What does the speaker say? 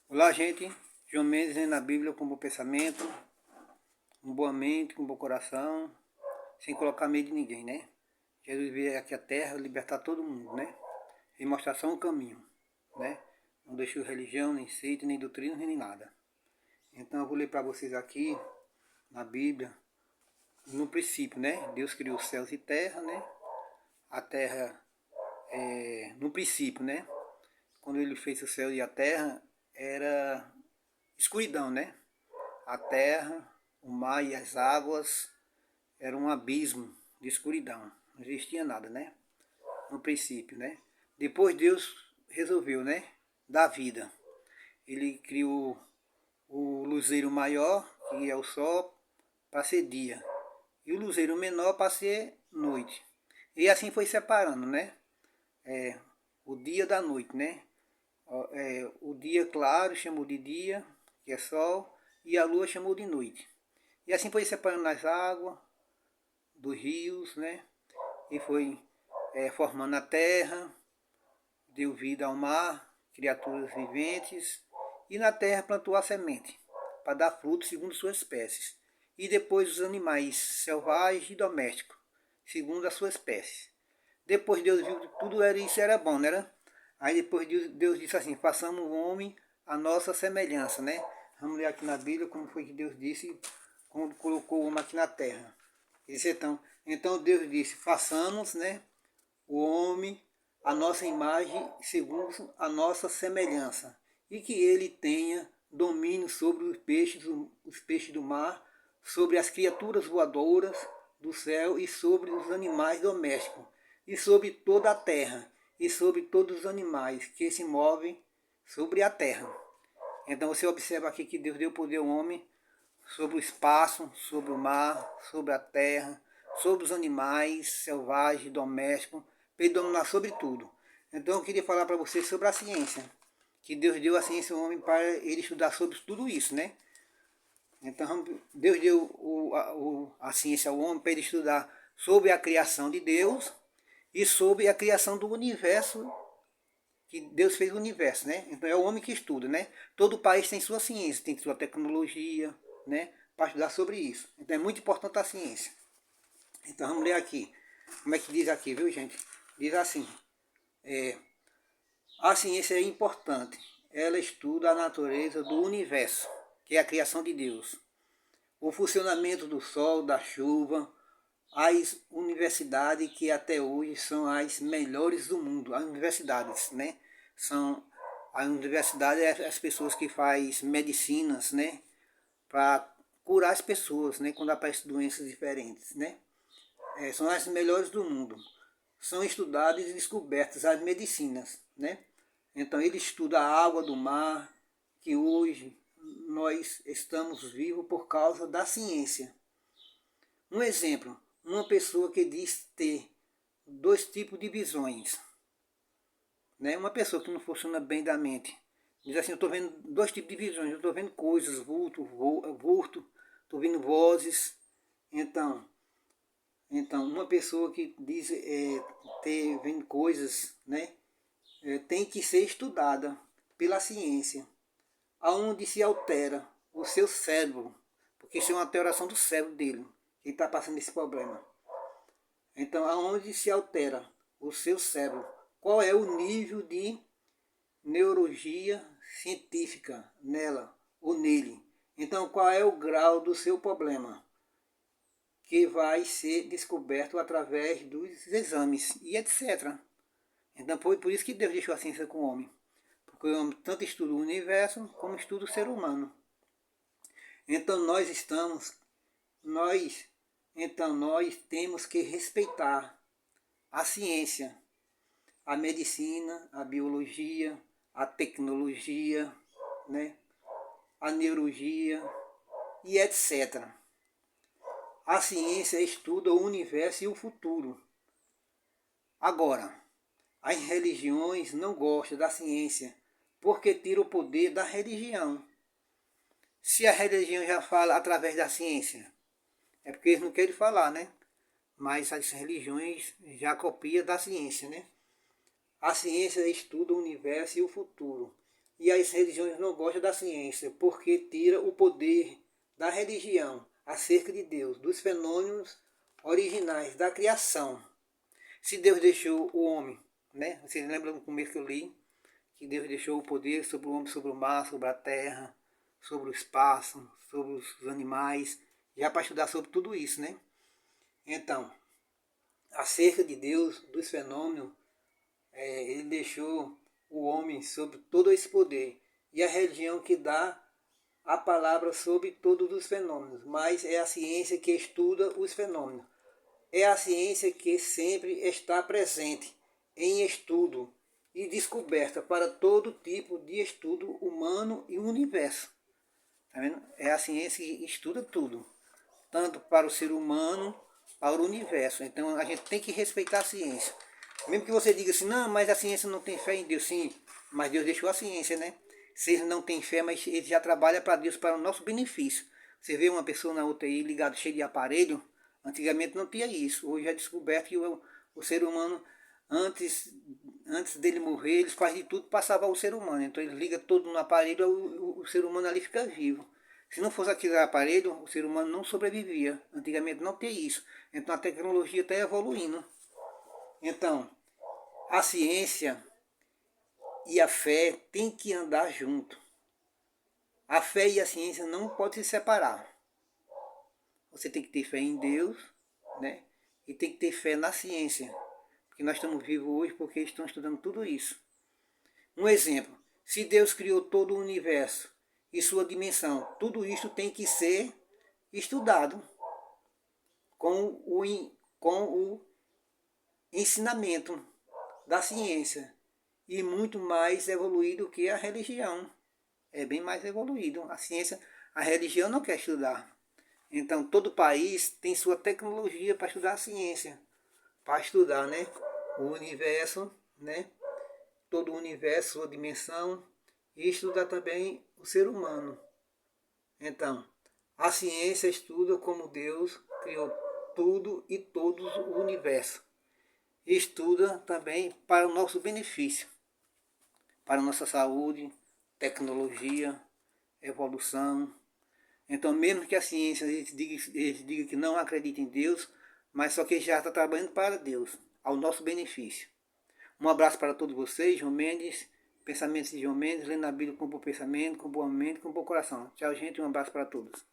Olá, gente. João Mendes lendo a Bíblia com bom pensamento, com boa mente, com bom coração, sem colocar medo de ninguém, né? Jesus veio aqui à Terra libertar todo mundo, né? E mostrar só um caminho, né? Não deixou religião, nem seita, nem doutrina, nem nada. Então eu vou ler para vocês aqui, na Bíblia, no princípio, né? Deus criou os céus e terra, né? A terra, no princípio, né? Quando ele fez o céu e a terra, era escuridão, né? A terra, o mar e as águas eram um abismo de escuridão. Não existia nada, né? No princípio, né? Depois Deus resolveu, né? Dar vida. Ele criou o luzeiro maior, que é o sol, para ser dia. E o luzeiro menor para ser noite. E assim foi separando, né? O dia da noite, né? O dia claro chamou de dia, que é sol, e a lua chamou de noite. E assim foi separando as águas dos rios, né? E foi formando a terra, deu vida ao mar, criaturas viventes, e na terra plantou a semente, para dar fruto segundo suas espécies. E depois os animais selvagens e domésticos, segundo a sua espécie. Depois Deus viu que tudo isso era bom, não era? Aí depois Deus disse assim, façamos o homem a nossa semelhança, né? Vamos ler aqui na Bíblia como foi que Deus disse quando colocou o homem aqui na terra. Disse, então Deus disse, façamos, né, o homem a nossa imagem segundo a nossa semelhança, e que ele tenha domínio sobre os peixes do mar, sobre as criaturas voadoras do céu e sobre os animais domésticos, e sobre toda a terra, e sobre todos os animais que se movem sobre a terra. Então você observa aqui que Deus deu poder ao homem sobre o espaço, sobre o mar, sobre a terra, sobre os animais selvagens, domésticos, para ele dominar sobre tudo. Então eu queria falar para vocês sobre a ciência, que Deus deu a ciência ao homem para ele estudar sobre tudo isso, né? Então Deus deu a ciência ao homem para ele estudar sobre a criação de Deus e sobre a criação do universo, que Deus fez o universo, né? Então é o homem que estuda, né? Todo país tem sua ciência, tem sua tecnologia, né? Para estudar sobre isso. Então é muito importante a ciência. Então vamos ler aqui. Como é que diz aqui, viu, gente? Diz assim: a ciência é importante. Ela estuda a natureza do universo, que é a criação de Deus. O funcionamento do sol, da chuva, as universidades que até hoje são as melhores do mundo. As universidades, né? São a universidade é as pessoas que faz medicinas, né? Para curar as pessoas, né? Quando aparecem doenças diferentes, né? São as melhores do mundo. São estudadas e descobertas as medicinas, né? Então ele estuda a água do mar, que hoje nós estamos vivos por causa da ciência. Um exemplo, uma pessoa que diz ter dois tipos de visões, né? Uma pessoa que não funciona bem da mente, diz assim, eu estou vendo dois tipos de visões, eu estou vendo coisas, vulto, estou vendo vozes. Então, uma pessoa que diz ter vendo coisas, né? Tem que ser estudada pela ciência, aonde se altera o seu cérebro, porque isso é uma alteração do cérebro dele, que está passando esse problema. Então, aonde se altera o seu cérebro, qual é o nível de neurologia científica nela ou nele. Então, qual é o grau do seu problema, que vai ser descoberto através dos exames e etc. Então, foi por isso que Deus deixou a ciência com o homem. Porque o homem tanto estuda o universo como estuda o ser humano. Então nós, nós temos que respeitar a ciência, a medicina, a biologia, a tecnologia, né? A neurologia e etc. A ciência estuda o universo e o futuro. Agora, as religiões não gostam da ciência porque tira o poder da religião. Se a religião já fala através da ciência, é porque eles não querem falar, né? Mas as religiões já copiam da ciência, né? A ciência estuda o universo e o futuro. e as religiões não gostam da ciência, porque tira o poder da religião acerca de Deus, dos fenômenos originais da criação. Se Deus deixou o homem, né? Vocês lembram no começo que eu li, que Deus deixou o poder sobre o homem, sobre o mar, sobre a terra, sobre o espaço, sobre os animais, já para estudar sobre tudo isso, né? Então, acerca de Deus, dos fenômenos, ele deixou o homem sobre todo esse poder. E a religião que dá a palavra sobre todos os fenômenos, mas é a ciência que estuda os fenômenos. É a ciência que sempre está presente em estudo e descoberta para todo tipo de estudo humano e universo. Tá vendo? É a ciência que estuda tudo, tanto para o ser humano, para o universo. Então a gente tem que respeitar a ciência. Mesmo que você diga assim, não, mas a ciência não tem fé em Deus. Sim, mas Deus deixou a ciência, né? Se ele não tem fé, mas ele já trabalha para Deus, para o nosso benefício. Você vê uma pessoa na UTI ligado, cheio de aparelho, antigamente não tinha isso. Hoje é descoberto que o ser humano, antes dele morrer, eles fazem de tudo para salvar o ser humano. Então ele liga todo no aparelho, o ser humano ali fica vivo. Se não fosse aquele aparelho, o ser humano não sobrevivia. Antigamente não tinha isso. Então a tecnologia está evoluindo. Então, a ciência e a fé têm que andar junto. A fé e a ciência não podem se separar. Você tem que ter fé em Deus, né? E tem que ter fé na ciência. Porque nós estamos vivos hoje porque estão estudando tudo isso. Um exemplo, se Deus criou todo o universo e sua dimensão, tudo isso tem que ser estudado com o ensinamento da ciência. E muito mais evoluído que a religião. É bem mais evoluído. A ciência, a religião não quer estudar. Então todo país tem sua tecnologia para estudar a ciência. Para estudar, né? O universo, né? Todo o universo, sua dimensão. E estudar também o ser humano. Então, a ciência estuda como Deus criou tudo e todos o universo. E estuda também para o nosso benefício. Para a nossa saúde, tecnologia, evolução. Então, mesmo que a ciência eles digam que não acredita em Deus, mas só que já está trabalhando para Deus, ao nosso benefício. Um abraço para todos vocês, João Mendes, Pensamentos de João Mendes, lendo a Bíblia com bom pensamento, com boa mente, com bom coração. Tchau, gente, um abraço para todos.